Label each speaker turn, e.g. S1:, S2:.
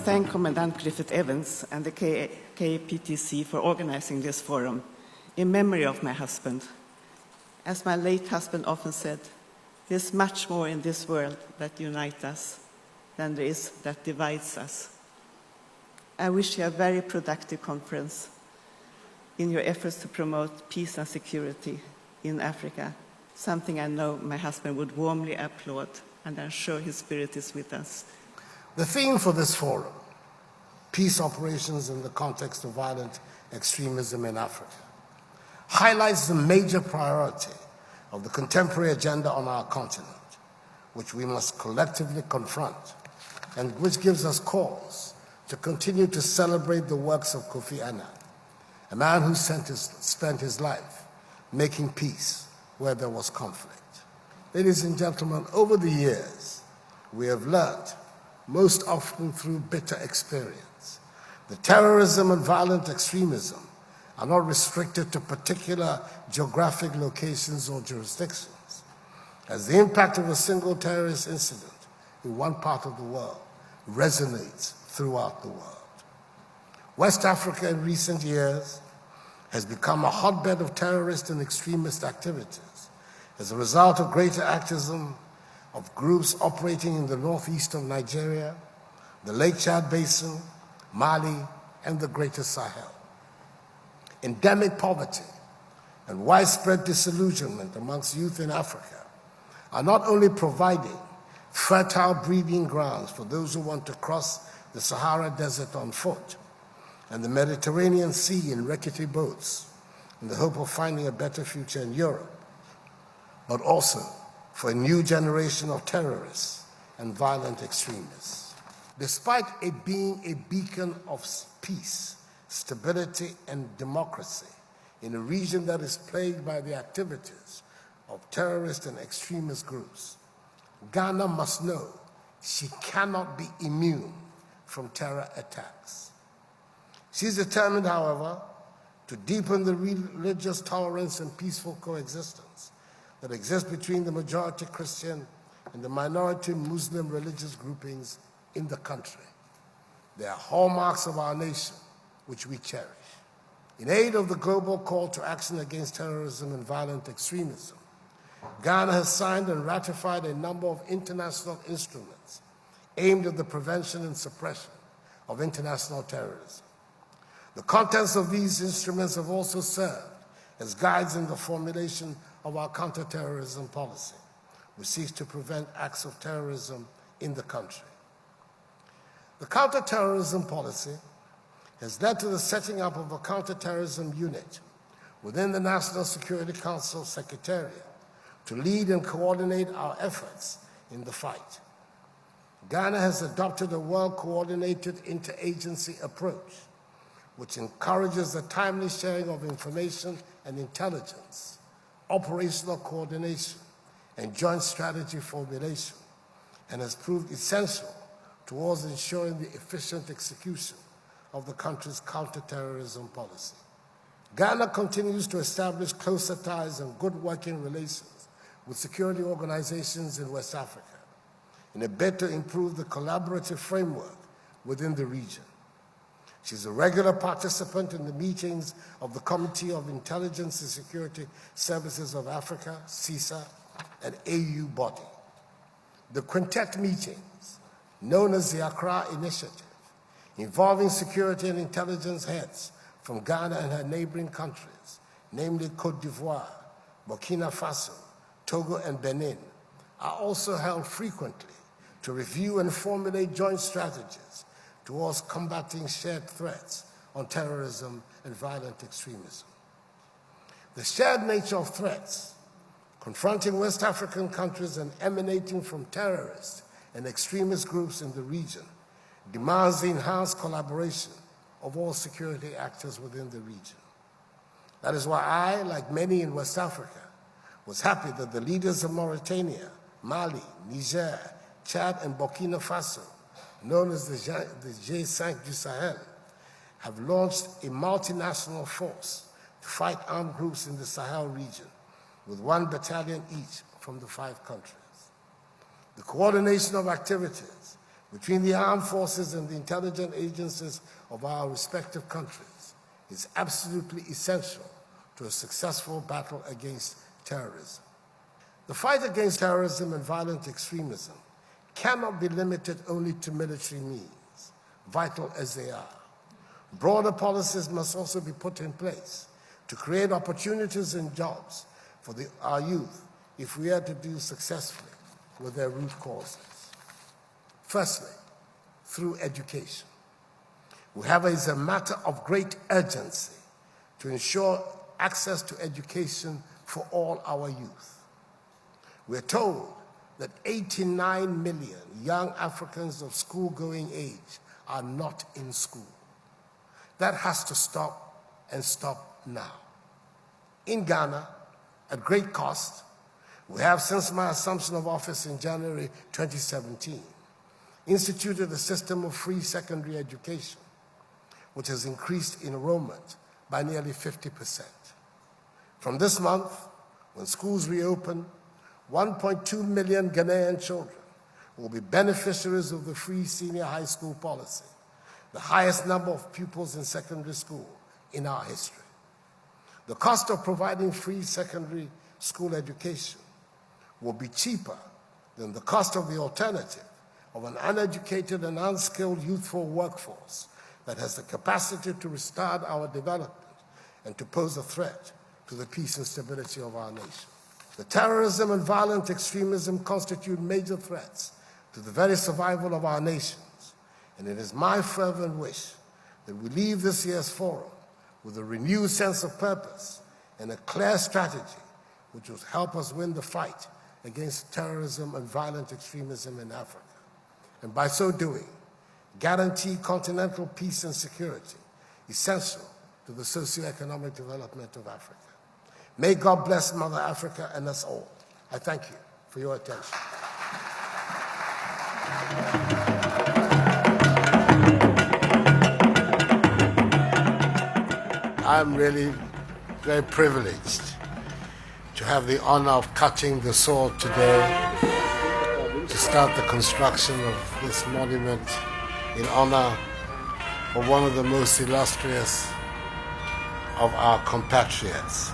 S1: thank Commandant Griffith Evans and the KPTC for organizing this forum in memory of my husband. As my late husband often said, there's much more in this world that unites us than there is that divides us. I wish you a very productive conference in your efforts to promote peace and security in Africa, something I know my husband would warmly applaud, and I'm sure his spirit is with us.
S2: The theme for this forum, peace operations in the context of violent extremism in Africa, highlights the major priority of the contemporary agenda on our continent, which we must collectively confront, and which gives us cause to continue to celebrate the works of Kofi Annan, a man who spent his life making peace where there was conflict. Ladies and gentlemen, over the years, we have learned, most often through bitter experience, that terrorism and violent extremism are not restricted to particular geographic locations or jurisdictions, as the impact of a single terrorist incident in one part of the world resonates throughout the world. West Africa in recent years has become a hotbed of terrorist and extremist activities as a result of greater activism of groups operating in the northeast of Nigeria, the Lake Chad Basin, Mali, and the Greater Sahel. Endemic poverty and widespread disillusionment amongst youth in Africa are not only providing fertile breeding grounds for those who want to cross the Sahara Desert on foot and the Mediterranean Sea in rickety boats in the hope of finding a better future in Europe, but also for a new generation of terrorists and violent extremists. Despite it being a beacon of peace, stability, and democracy in a region that is plagued by the activities of terrorist and extremist groups, Ghana must know she cannot be immune from terror attacks. She is determined, however, to deepen the religious tolerance and peaceful coexistence that exists between the majority Christian and the minority Muslim religious groupings in the country. They are hallmarks of our nation, which we cherish. In aid of the global call to action against terrorism and violent extremism, Ghana has signed and ratified a number of international instruments aimed at the prevention and suppression of international terrorism. The contents of these instruments have also served as guides in the formulation of our counterterrorism policy, which seeks to prevent acts of terrorism in the country. The counterterrorism policy has led to the setting up of a counterterrorism unit within the National Security Council Secretariat to lead and coordinate our efforts in the fight. Ghana has adopted a well-coordinated interagency approach, which encourages the timely sharing of information and intelligence, operational coordination, and joint strategy formulation, and has proved essential towards ensuring the efficient execution of the country's counterterrorism policy. Ghana continues to establish closer ties and good working relations with security organizations in West Africa in a bid to improve the collaborative framework within the region. She's a regular participant in the meetings of the Committee of Intelligence and Security Services of Africa, CISA, an AU body. The quintet meetings, known as the Accra Initiative, involving security and intelligence heads from Ghana and her neighboring countries, namely Côte d'Ivoire, Burkina Faso, Togo, and Benin, are also held frequently to review and formulate joint strategies towards combating shared threats on terrorism and violent extremism. The shared nature of threats confronting West African countries and emanating from terrorist and extremist groups in the region demands the enhanced collaboration of all security actors within the region. That is why I, like many in West Africa, was happy that the leaders of Mauritania, Mali, Niger, Chad, and Burkina Faso, known as the G5 du Sahel, have launched a multinational force to fight armed groups in the Sahel region, with 1 battalion each from the 5 countries. The coordination of activities between the armed forces and the intelligence agencies of our respective countries is absolutely essential to a successful battle against terrorism. The fight against terrorism and violent extremism cannot be limited only to military means, vital as they are. Broader policies must also be put in place to create opportunities and jobs for our youth if we are to deal successfully with their root causes. Firstly, through education. We have as a matter of great urgency to ensure access to education for all our youth. We're told that 89 million young Africans of school-going age are not in school. That has to stop, and stop now. In Ghana, at great cost, we have, since my assumption of office in January 2017, instituted a system of free secondary education, which has increased enrollment by nearly 50%. From this month, when schools reopen, 1.2 million Ghanaian children will be beneficiaries of the free senior high school policy, the highest number of pupils in secondary school in our history. The cost of providing free secondary school education will be cheaper than the cost of the alternative of an uneducated and unskilled youthful workforce that has the capacity to retard our development and to pose a threat to the peace and stability of our nation. The terrorism and violent extremism constitute major threats to the very survival of our nations, and it is my fervent wish that we leave this year's forum with a renewed sense of purpose and a clear strategy which will help us win the fight against terrorism and violent extremism in Africa, and by so doing, guarantee continental peace and security essential to the socio-economic development of Africa. May God bless Mother Africa and us all. I thank you for your attention. I'm really very privileged to have the honor of cutting the sword today to start the construction of this monument in honor of one of the most illustrious of our compatriots.